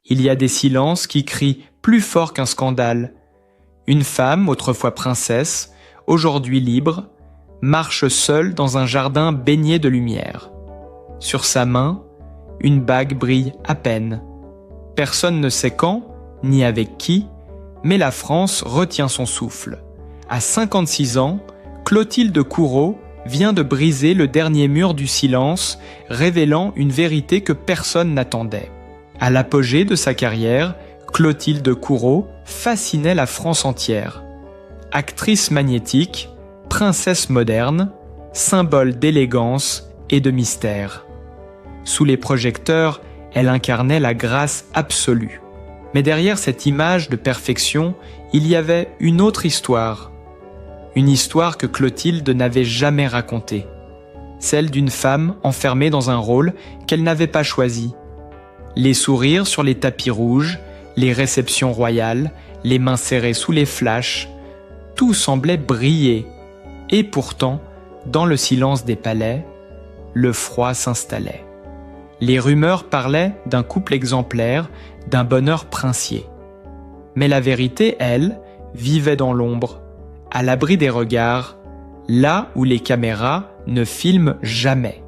Il y a des silences qui crient plus fort qu'un scandale. Une femme, autrefois princesse, aujourd'hui libre, marche seule dans un jardin baigné de lumière. Sur sa main, une bague brille à peine. Personne ne sait quand, ni avec qui, mais la France retient son souffle. À 56 ans, Clotilde Courreau vient de briser le dernier mur du silence, révélant une vérité que personne n'attendait. À l'apogée de sa carrière, Clotilde Courreau fascinait la France entière. Actrice magnétique, princesse moderne, symbole d'élégance et de mystère. Sous les projecteurs, elle incarnait la grâce absolue. Mais derrière cette image de perfection, il y avait une autre histoire. Une histoire que Clotilde n'avait jamais racontée. Celle d'une femme enfermée dans un rôle qu'elle n'avait pas choisi. Les sourires sur les tapis rouges, les réceptions royales, les mains serrées sous les flashs, tout semblait briller. Et pourtant, dans le silence des palais, le froid s'installait. Les rumeurs parlaient d'un couple exemplaire, d'un bonheur princier. Mais la vérité, elle, vivait dans l'ombre, à l'abri des regards, là où les caméras ne filment jamais.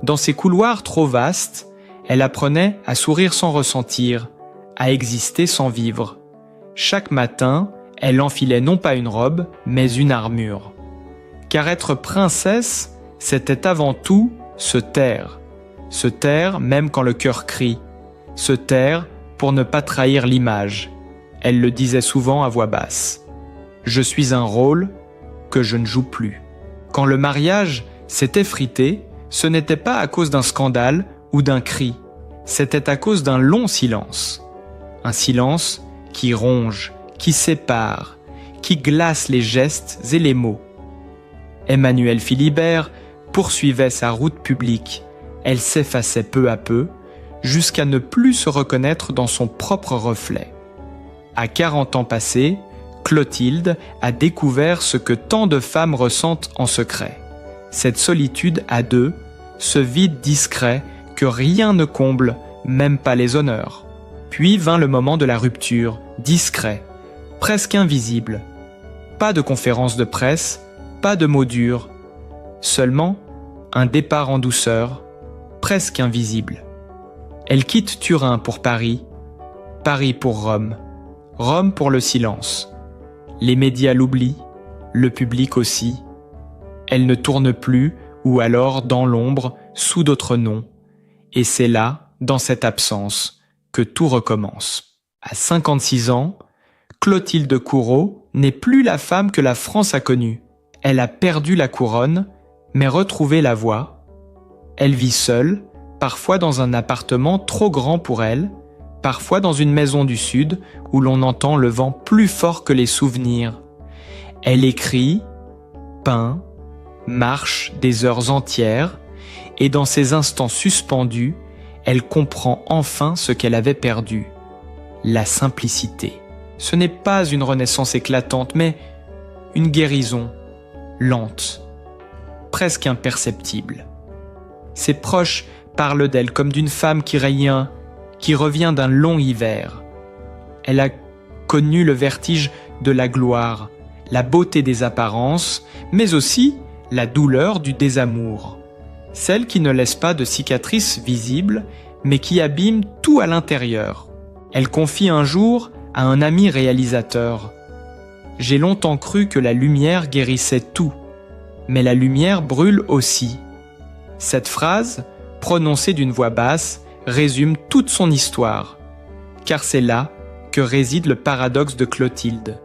Dans ces couloirs trop vastes, elle apprenait à sourire sans ressentir, à exister sans vivre. Chaque matin, elle enfilait non pas une robe, mais une armure. Car être princesse, c'était avant tout se taire. Se taire même quand le cœur crie. Se taire pour ne pas trahir l'image. Elle le disait souvent à voix basse. Je suis un rôle que je ne joue plus. Quand le mariage s'est effrité, ce n'était pas à cause d'un scandale ou d'un cri. C'était à cause d'un long silence. Un silence qui ronge, qui sépare, qui glace les gestes et les mots. Emmanuelle Philibert poursuivait sa route publique. Elle s'effaçait peu à peu, jusqu'à ne plus se reconnaître dans son propre reflet. À 40 ans passés, Clotilde a découvert ce que tant de femmes ressentent en secret. Cette solitude à deux, ce vide discret que rien ne comble, même pas les honneurs. Puis vint le moment de la rupture, discret, presque invisible. Pas de conférence de presse, pas de mots durs, seulement un départ en douceur, presque invisible. Elle quitte Turin pour Paris, Paris pour Rome, Rome pour le silence. Les médias l'oublient, le public aussi. Elle ne tourne plus, ou alors dans l'ombre, sous d'autres noms. Et c'est là, dans cette absence, que tout recommence. À 56 ans, Clotilde Courreau n'est plus la femme que la France a connue. Elle a perdu la couronne, mais retrouvé la voix. Elle vit seule, parfois dans un appartement trop grand pour elle, parfois dans une maison du Sud où l'on entend le vent plus fort que les souvenirs. Elle écrit, peint, marche des heures entières, et dans ces instants suspendus, elle comprend enfin ce qu'elle avait perdu, la simplicité. Ce n'est pas une renaissance éclatante, mais une guérison, lente, presque imperceptible. Ses proches parlent d'elle comme d'une femme qui revient d'un long hiver. Elle a connu le vertige de la gloire, la beauté des apparences, mais aussi la douleur du désamour. Celle qui ne laisse pas de cicatrices visibles, mais qui abîme tout à l'intérieur. Elle confie un jour à un ami réalisateur. « J'ai longtemps cru que la lumière guérissait tout, mais la lumière brûle aussi. » Cette phrase, prononcée d'une voix basse, résume toute son histoire, car c'est là que réside le paradoxe de Clotilde.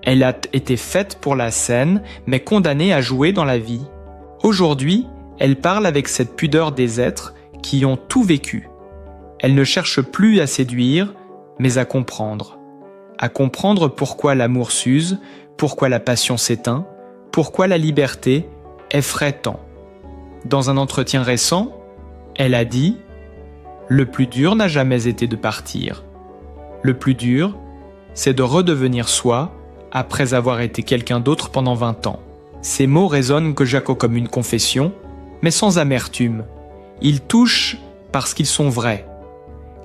Elle a été faite pour la scène, mais condamnée à jouer dans la vie. Aujourd'hui, elle parle avec cette pudeur des êtres qui ont tout vécu. Elle ne cherche plus à séduire, mais à comprendre. À comprendre pourquoi l'amour s'use, pourquoi la passion s'éteint, pourquoi la liberté effraie tant. Dans un entretien récent, elle a dit « Le plus dur n'a jamais été de partir. Le plus dur, c'est de redevenir soi après avoir été quelqu'un d'autre pendant 20 ans. » Ces mots résonnent comme une confession, mais sans amertume. Ils touchent parce qu'ils sont vrais.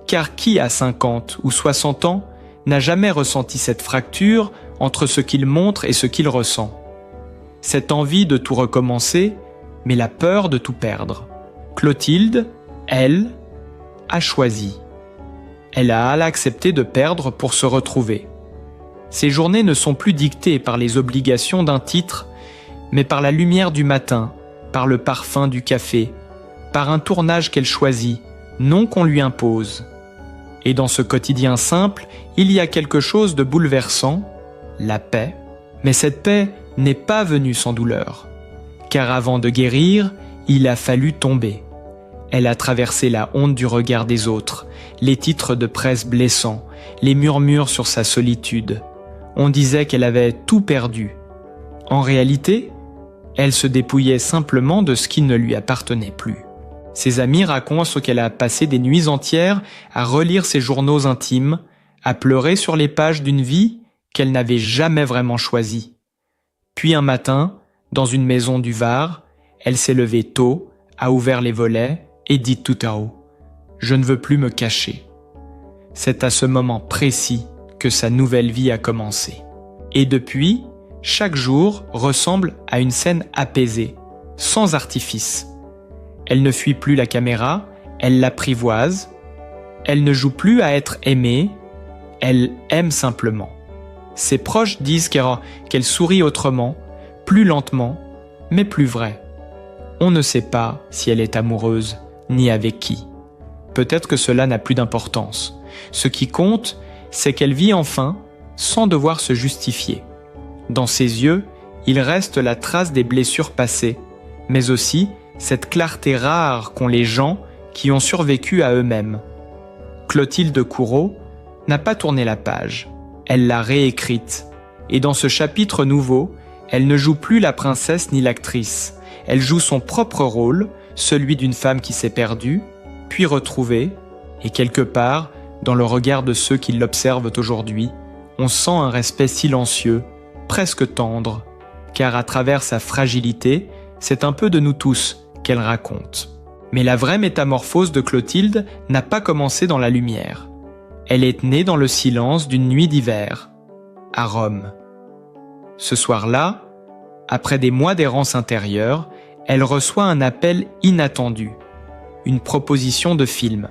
Car qui à 50 ou 60 ans n'a jamais ressenti cette fracture entre ce qu'il montre et ce qu'il ressent? Cette envie de tout recommencer, mais la peur de tout perdre. Clotilde, elle, a choisi. Elle a accepté de perdre pour se retrouver. Ses journées ne sont plus dictées par les obligations d'un titre, mais par la lumière du matin, par le parfum du café, par un tournage qu'elle choisit, non qu'on lui impose. Et dans ce quotidien simple, il y a quelque chose de bouleversant, la paix. Mais cette paix n'est pas venue sans douleur. Car avant de guérir, il a fallu tomber. Elle a traversé la honte du regard des autres, les titres de presse blessants, les murmures sur sa solitude. On disait qu'elle avait tout perdu. En réalité, elle se dépouillait simplement de ce qui ne lui appartenait plus. Ses amis racontent qu'elle a passé des nuits entières à relire ses journaux intimes, à pleurer sur les pages d'une vie qu'elle n'avait jamais vraiment choisie. Puis un matin, dans une maison du Var, elle s'est levée tôt, a ouvert les volets et dit tout à haut « Je ne veux plus me cacher ». C'est à ce moment précis que sa nouvelle vie a commencé. Et depuis, chaque jour ressemble à une scène apaisée, sans artifice. Elle ne fuit plus la caméra, elle l'apprivoise. Elle ne joue plus à être aimée, elle aime simplement. Ses proches disent qu'elle sourit autrement, plus lentement, mais plus vrai. On ne sait pas si elle est amoureuse, ni avec qui. Peut-être que cela n'a plus d'importance. Ce qui compte, c'est qu'elle vit enfin sans devoir se justifier. Dans ses yeux, il reste la trace des blessures passées, mais aussi cette clarté rare qu'ont les gens qui ont survécu à eux-mêmes. Clotilde Courreau n'a pas tourné la page, elle l'a réécrite. Et dans ce chapitre nouveau, elle ne joue plus la princesse ni l'actrice. Elle joue son propre rôle, celui d'une femme qui s'est perdue, puis retrouvée, et quelque part, dans le regard de ceux qui l'observent aujourd'hui, on sent un respect silencieux, presque tendre, car à travers sa fragilité, c'est un peu de nous tous qu'elle raconte. Mais la vraie métamorphose de Clotilde n'a pas commencé dans la lumière. Elle est née dans le silence d'une nuit d'hiver, à Rome. Ce soir-là, après des mois d'errance intérieure, elle reçoit un appel inattendu, une proposition de film.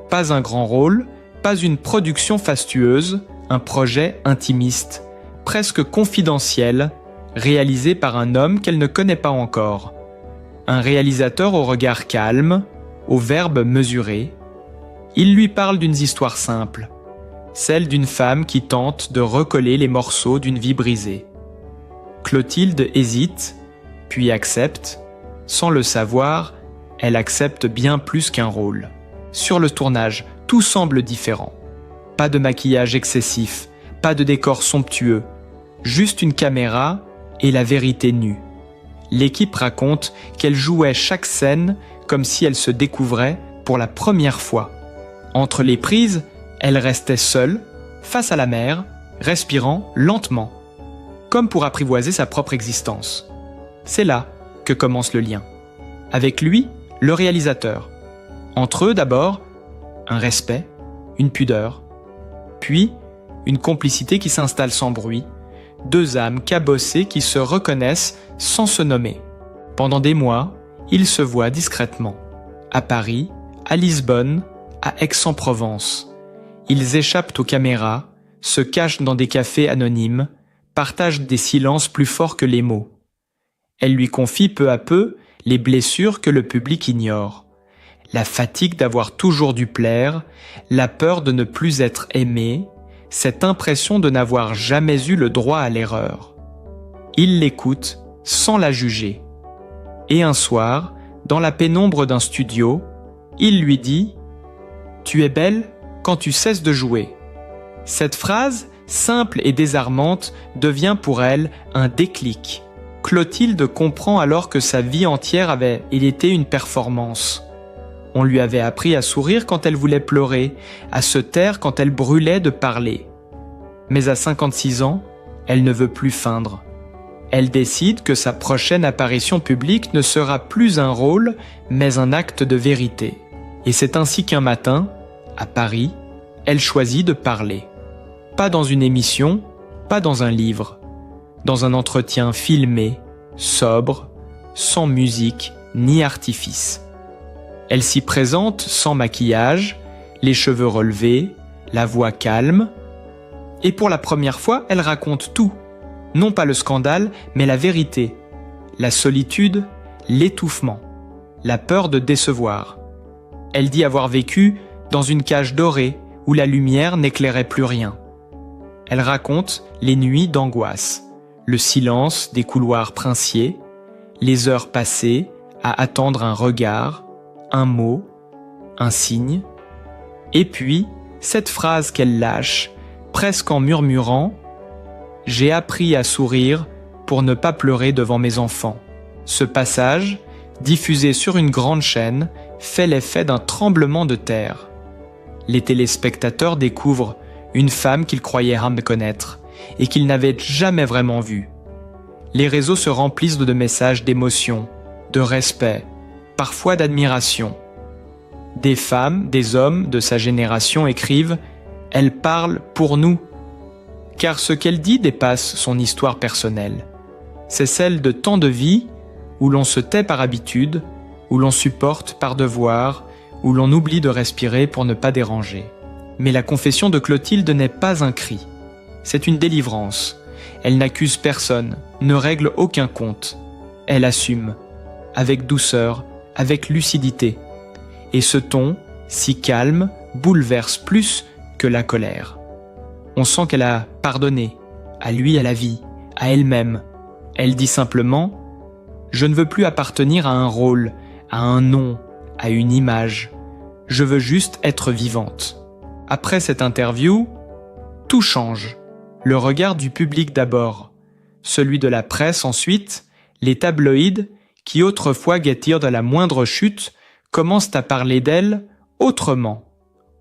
Pas un grand rôle, pas une production fastueuse, un projet intimiste, presque confidentiel, réalisé par un homme qu'elle ne connaît pas encore. Un réalisateur au regard calme, au verbe mesuré. Il lui parle d'une histoire simple, celle d'une femme qui tente de recoller les morceaux d'une vie brisée. Clotilde hésite, puis accepte. Sans le savoir, elle accepte bien plus qu'un rôle. Sur le tournage, tout semble différent. Pas de maquillage excessif, pas de décor somptueux, juste une caméra et la vérité nue. L'équipe raconte qu'elle jouait chaque scène comme si elle se découvrait pour la première fois. Entre les prises, elle restait seule, face à la mer, respirant lentement, comme pour apprivoiser sa propre existence. C'est là que commence le lien. Avec lui, le réalisateur. Entre eux d'abord, un respect, une pudeur, puis une complicité qui s'installe sans bruit, deux âmes cabossées qui se reconnaissent sans se nommer. Pendant des mois, ils se voient discrètement, à Paris, à Lisbonne, à Aix-en-Provence. Ils échappent aux caméras, se cachent dans des cafés anonymes, partagent des silences plus forts que les mots. Elle lui confie peu à peu les blessures que le public ignore. La fatigue d'avoir toujours dû plaire, la peur de ne plus être aimé, cette impression de n'avoir jamais eu le droit à l'erreur. Il l'écoute sans la juger. Et un soir, dans la pénombre d'un studio, il lui dit « Tu es belle quand tu cesses de jouer ». Cette phrase, simple et désarmante, devient pour elle un déclic. Clotilde comprend alors que sa vie entière avait été une performance. On lui avait appris à sourire quand elle voulait pleurer, à se taire quand elle brûlait de parler. Mais à 56 ans, elle ne veut plus feindre. Elle décide que sa prochaine apparition publique ne sera plus un rôle, mais un acte de vérité. Et c'est ainsi qu'un matin, à Paris, elle choisit de parler. Pas dans une émission, pas dans un livre, dans un entretien filmé, sobre, sans musique ni artifice. Elle s'y présente sans maquillage, les cheveux relevés, la voix calme, et pour la première fois, elle raconte tout. Non pas le scandale, mais la vérité, la solitude, l'étouffement, la peur de décevoir. Elle dit avoir vécu dans une cage dorée où la lumière n'éclairait plus rien. Elle raconte les nuits d'angoisse, le silence des couloirs princiers, les heures passées à attendre un regard, un mot, un signe, et puis cette phrase qu'elle lâche, presque en murmurant « J'ai appris à sourire pour ne pas pleurer devant mes enfants ». Ce passage, diffusé sur une grande chaîne, fait l'effet d'un tremblement de terre. Les téléspectateurs découvrent une femme qu'ils croyaient rarement connaître et qu'ils n'avaient jamais vraiment vue. Les réseaux se remplissent de messages d'émotion, de respect, parfois d'admiration. Des femmes, des hommes de sa génération écrivent « Elle parle pour nous », car ce qu'elle dit dépasse son histoire personnelle. C'est celle de tant de vies où l'on se tait par habitude, où l'on supporte par devoir, où l'on oublie de respirer pour ne pas déranger. Mais la confession de Clotilde n'est pas un cri. C'est une délivrance. Elle n'accuse personne, ne règle aucun compte. Elle assume, avec douceur, avec lucidité. Et ce ton, si calme, bouleverse plus que la colère. On sent qu'elle a pardonné, à lui, à la vie, à elle-même. Elle dit simplement « Je ne veux plus appartenir à un rôle, à un nom, à une image. Je veux juste être vivante. » Après cette interview, tout change. Le regard du public d'abord, celui de la presse ensuite, les tabloïds qui autrefois guettirent de la moindre chute commencent à parler d'elle autrement.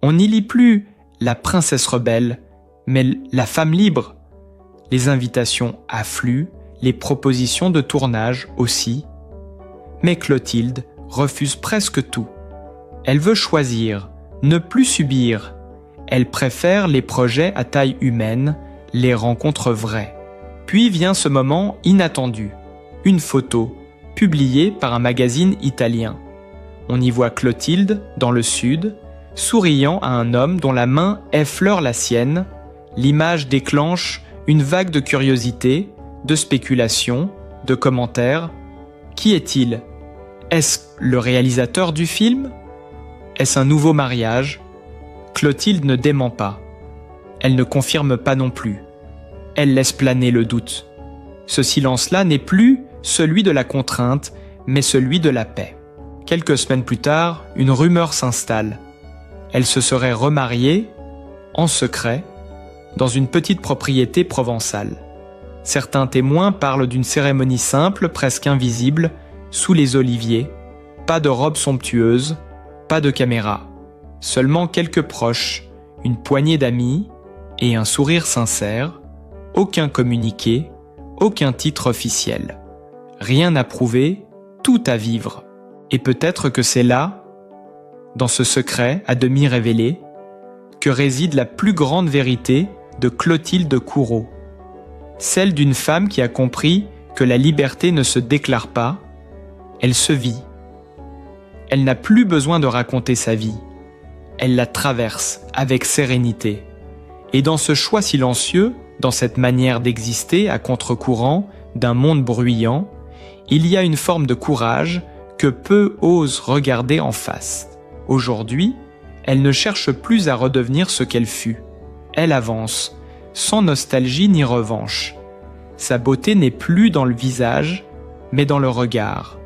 On n'y lit plus la princesse rebelle, mais la femme libre. Les invitations affluent, les propositions de tournage aussi. Mais Clotilde refuse presque tout. Elle veut choisir, ne plus subir. Elle préfère les projets à taille humaine, les rencontres vraies. Puis vient ce moment inattendu, une photo, publiée par un magazine italien. On y voit Clotilde, dans le sud, souriant à un homme dont la main effleure la sienne. L'image déclenche une vague de curiosité, de spéculation, de commentaires. Qui est-il? Est-ce le réalisateur du film? Est-ce un nouveau mariage? Clotilde ne dément pas. Elle ne confirme pas non plus. Elle laisse planer le doute. Ce silence-là n'est plus celui de la contrainte, mais celui de la paix. Quelques semaines plus tard, une rumeur s'installe. Elle se serait remariée, en secret, dans une petite propriété provençale. Certains témoins parlent d'une cérémonie simple, presque invisible, sous les oliviers, pas de robe somptueuse, pas de caméra, seulement quelques proches, une poignée d'amis et un sourire sincère, aucun communiqué, aucun titre officiel. Rien à prouver, tout à vivre. Et peut-être que c'est là, dans ce secret à demi révélé, que réside la plus grande vérité de Clotilde Courreau, celle d'une femme qui a compris que la liberté ne se déclare pas, elle se vit. Elle n'a plus besoin de raconter sa vie, elle la traverse avec sérénité. Et dans ce choix silencieux, dans cette manière d'exister à contre-courant d'un monde bruyant, il y a une forme de courage que peu osent regarder en face. Aujourd'hui, elle ne cherche plus à redevenir ce qu'elle fut. Elle avance, sans nostalgie ni revanche. Sa beauté n'est plus dans le visage, mais dans le regard.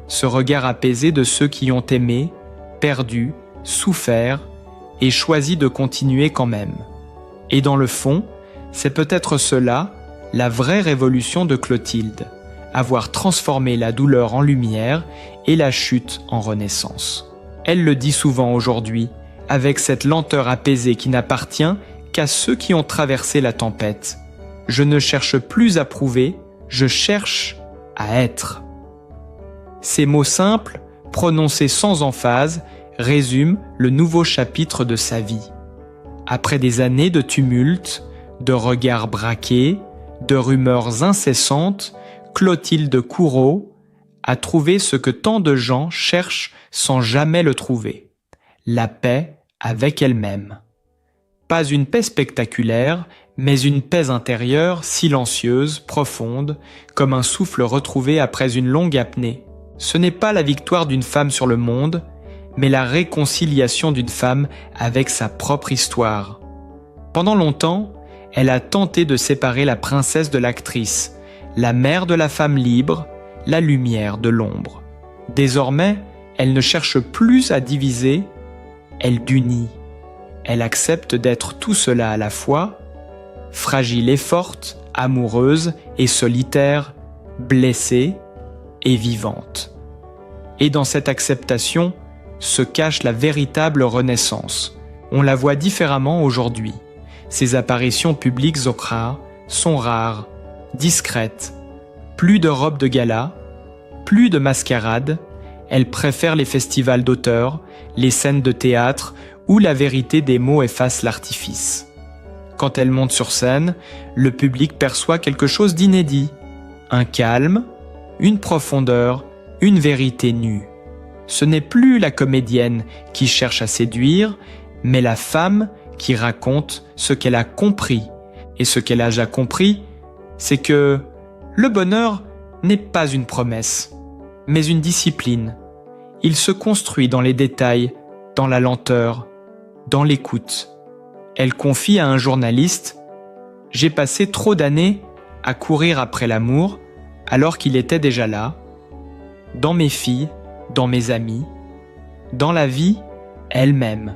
Ce regard apaisé de ceux qui ont aimé, perdu, souffert et choisi de continuer quand même. Et dans le fond, c'est peut-être cela, la vraie révolution de Clotilde, avoir transformé la douleur en lumière et la chute en renaissance. Elle le dit souvent aujourd'hui, avec cette lenteur apaisée qui n'appartient qu'à ceux qui ont traversé la tempête. Je ne cherche plus à prouver, je cherche à être. Ces mots simples, prononcés sans emphase, résume le nouveau chapitre de sa vie. Après des années de tumulte, de regards braqués, de rumeurs incessantes, Clotilde Courreau a trouvé ce que tant de gens cherchent sans jamais le trouver: la paix avec elle-même. Pas une paix spectaculaire, mais une paix intérieure, silencieuse, profonde, comme un souffle retrouvé après une longue apnée. Ce n'est pas la victoire d'une femme sur le monde, mais la réconciliation d'une femme avec sa propre histoire. Pendant longtemps, elle a tenté de séparer la princesse de l'actrice, la mère de la femme libre, la lumière de l'ombre. Désormais, elle ne cherche plus à diviser, elle unit. Elle accepte d'être tout cela à la fois, fragile et forte, amoureuse et solitaire, blessée et vivante. Et dans cette acceptation se cache la véritable renaissance. On la voit différemment aujourd'hui. Ses apparitions publiques sont rares, discrètes. Plus de robes de gala, plus de mascarades. Elle préfère les festivals d'auteurs, les scènes de théâtre où la vérité des mots efface l'artifice. Quand elle monte sur scène, le public perçoit quelque chose d'inédit. Un calme, une profondeur, une vérité nue. Ce n'est plus la comédienne qui cherche à séduire, mais la femme qui raconte ce qu'elle a compris. Et ce qu'elle a déjà compris, c'est que le bonheur n'est pas une promesse, mais une discipline. Il se construit dans les détails, dans la lenteur, dans l'écoute. Elle confie à un journaliste « J'ai passé trop d'années à courir après l'amour alors qu'il était déjà là, dans mes filles, dans mes amis, dans la vie elle-même. »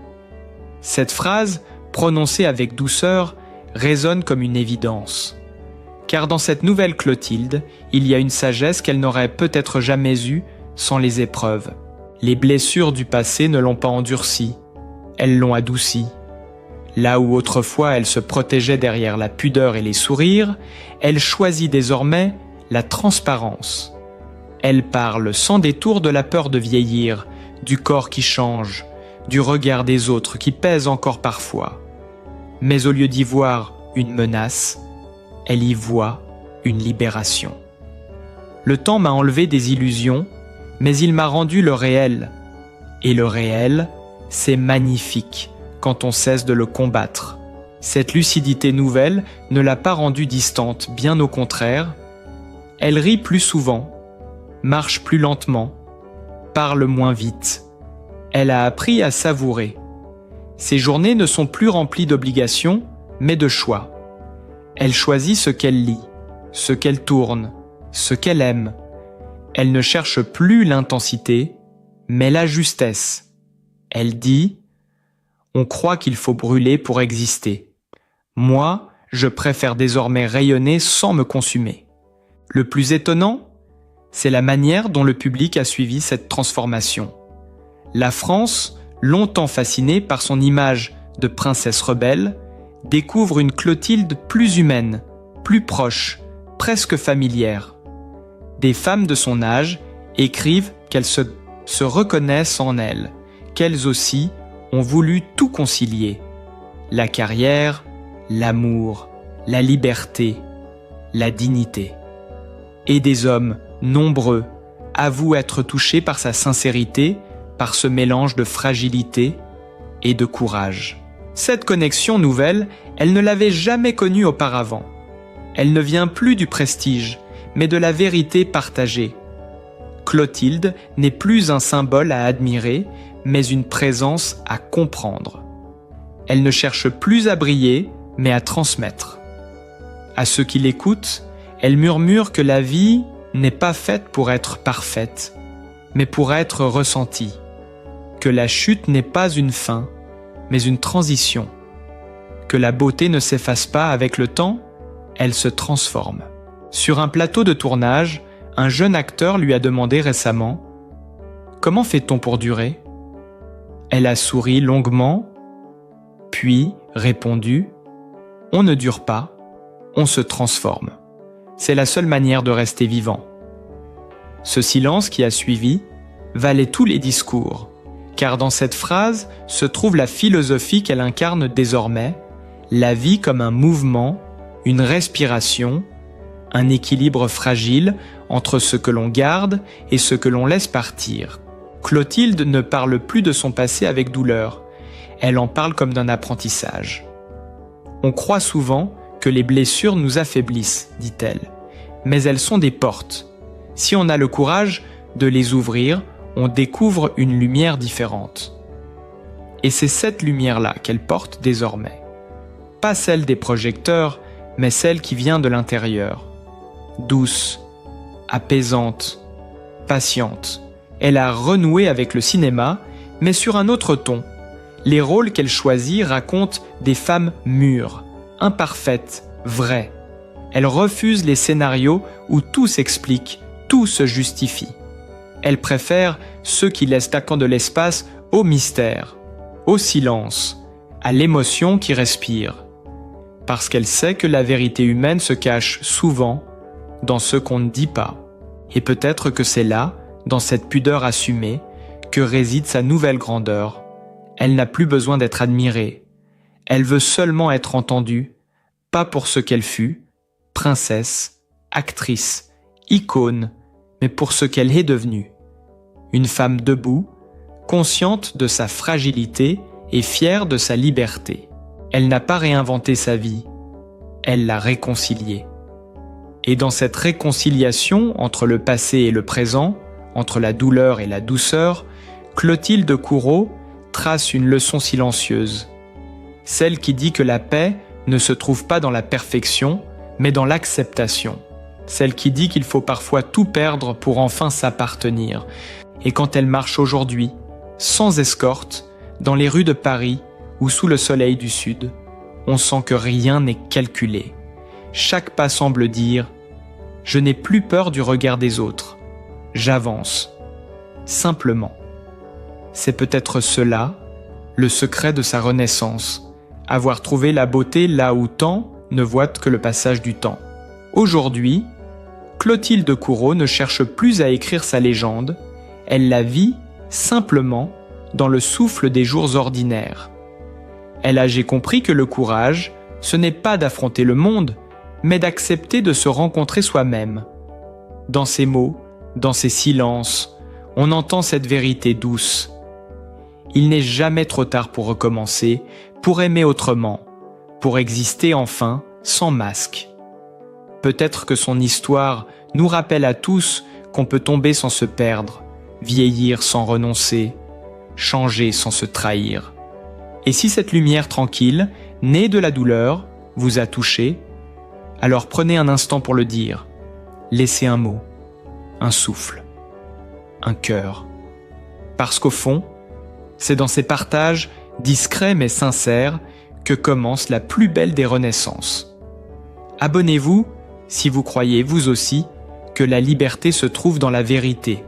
Cette phrase, prononcée avec douceur, résonne comme une évidence. Car dans cette nouvelle Clotilde, il y a une sagesse qu'elle n'aurait peut-être jamais eue sans les épreuves. Les blessures du passé ne l'ont pas endurcie, elles l'ont adoucie. Là où autrefois elle se protégeait derrière la pudeur et les sourires, elle choisit désormais la transparence. Elle parle sans détour de la peur de vieillir, du corps qui change, du regard des autres qui pèse encore parfois. Mais au lieu d'y voir une menace, elle y voit une libération. Le temps m'a enlevé des illusions, mais il m'a rendu le réel. Et le réel, c'est magnifique quand on cesse de le combattre. Cette lucidité nouvelle ne l'a pas rendue distante, bien au contraire. Elle rit plus souvent, marche plus lentement, parle moins vite. Elle a appris à savourer. Ses journées ne sont plus remplies d'obligations, mais de choix. Elle choisit ce qu'elle lit, ce qu'elle tourne, ce qu'elle aime. Elle ne cherche plus l'intensité, mais la justesse. Elle dit « On croit qu'il faut brûler pour exister. Moi, je préfère désormais rayonner sans me consumer. » Le plus étonnant, c'est la manière dont le public a suivi cette transformation. La France, longtemps fascinée par son image de princesse rebelle, découvre une Clotilde plus humaine, plus proche, presque familière. Des femmes de son âge écrivent qu'elles se reconnaissent en elle, qu'elles aussi ont voulu tout concilier. La carrière, l'amour, la liberté, la dignité. Et des hommes, nombreux, avouent être touchés par sa sincérité, par ce mélange de fragilité et de courage. Cette connexion nouvelle, elle ne l'avait jamais connue auparavant. Elle ne vient plus du prestige, mais de la vérité partagée. Clotilde n'est plus un symbole à admirer, mais une présence à comprendre. Elle ne cherche plus à briller, mais à transmettre. À ceux qui l'écoutent, elle murmure que la vie n'est pas faite pour être parfaite, mais pour être ressentie. Que la chute n'est pas une fin, mais une transition. Que la beauté ne s'efface pas avec le temps, elle se transforme. Sur un plateau de tournage, un jeune acteur lui a demandé récemment « Comment fait-on pour durer ?» Elle a souri longuement, puis répondu « On ne dure pas, on se transforme. C'est la seule manière de rester vivant. » Ce silence qui a suivi valait tous les discours. car dans cette phrase se trouve la philosophie qu'elle incarne désormais, la vie comme un mouvement, une respiration, un équilibre fragile entre ce que l'on garde et ce que l'on laisse partir. Clotilde ne parle plus de son passé avec douleur, elle en parle comme d'un apprentissage. On croit souvent que les blessures nous affaiblissent, dit-elle, mais elles sont des portes. Si on a le courage de les ouvrir, on découvre une lumière différente. Et c'est cette lumière-là qu'elle porte désormais. Pas celle des projecteurs, mais celle qui vient de l'intérieur. Douce, apaisante, patiente. Elle a renoué avec le cinéma, mais sur un autre ton. Les rôles qu'elle choisit racontent des femmes mûres, imparfaites, vraies. Elle refuse les scénarios où tout s'explique, tout se justifie. Elle préfère ceux qui laissent vacant de l'espace au mystère, au silence, à l'émotion qui respire. Parce qu'elle sait que la vérité humaine se cache souvent dans ce qu'on ne dit pas. Et peut-être que c'est là, dans cette pudeur assumée, que réside sa nouvelle grandeur. Elle n'a plus besoin d'être admirée. Elle veut seulement être entendue, pas pour ce qu'elle fut, princesse, actrice, icône, mais pour ce qu'elle est devenue. Une femme debout, consciente de sa fragilité et fière de sa liberté. Elle n'a pas réinventé sa vie, elle l'a réconciliée. Et dans cette réconciliation entre le passé et le présent, entre la douleur et la douceur, Clotilde Courreau trace une leçon silencieuse. Celle qui dit que la paix ne se trouve pas dans la perfection, mais dans l'acceptation. Celle qui dit qu'il faut parfois tout perdre pour enfin s'appartenir. Et quand elle marche aujourd'hui, sans escorte, dans les rues de Paris ou sous le soleil du Sud, on sent que rien n'est calculé. Chaque pas semble dire « Je n'ai plus peur du regard des autres. J'avance. » Simplement. C'est peut-être cela, le secret de sa renaissance, avoir trouvé la beauté là où tant ne voient que le passage du temps. Aujourd'hui, Clotilde Courreau ne cherche plus à écrire sa légende, elle la vit simplement dans le souffle des jours ordinaires. Elle a compris que le courage, ce n'est pas d'affronter le monde, mais d'accepter de se rencontrer soi-même. Dans ses mots, dans ses silences, on entend cette vérité douce. Il n'est jamais trop tard pour recommencer, pour aimer autrement, pour exister enfin sans masque. Peut-être que son histoire nous rappelle à tous qu'on peut tomber sans se perdre, vieillir sans renoncer, changer sans se trahir. Et si cette lumière tranquille, née de la douleur, vous a touché, alors prenez un instant pour le dire. Laissez un mot, un souffle, un cœur. Parce qu'au fond, c'est dans ces partages, discrets mais sincères, que commence la plus belle des renaissances. Abonnez-vous si vous croyez, vous aussi, que la liberté se trouve dans la vérité,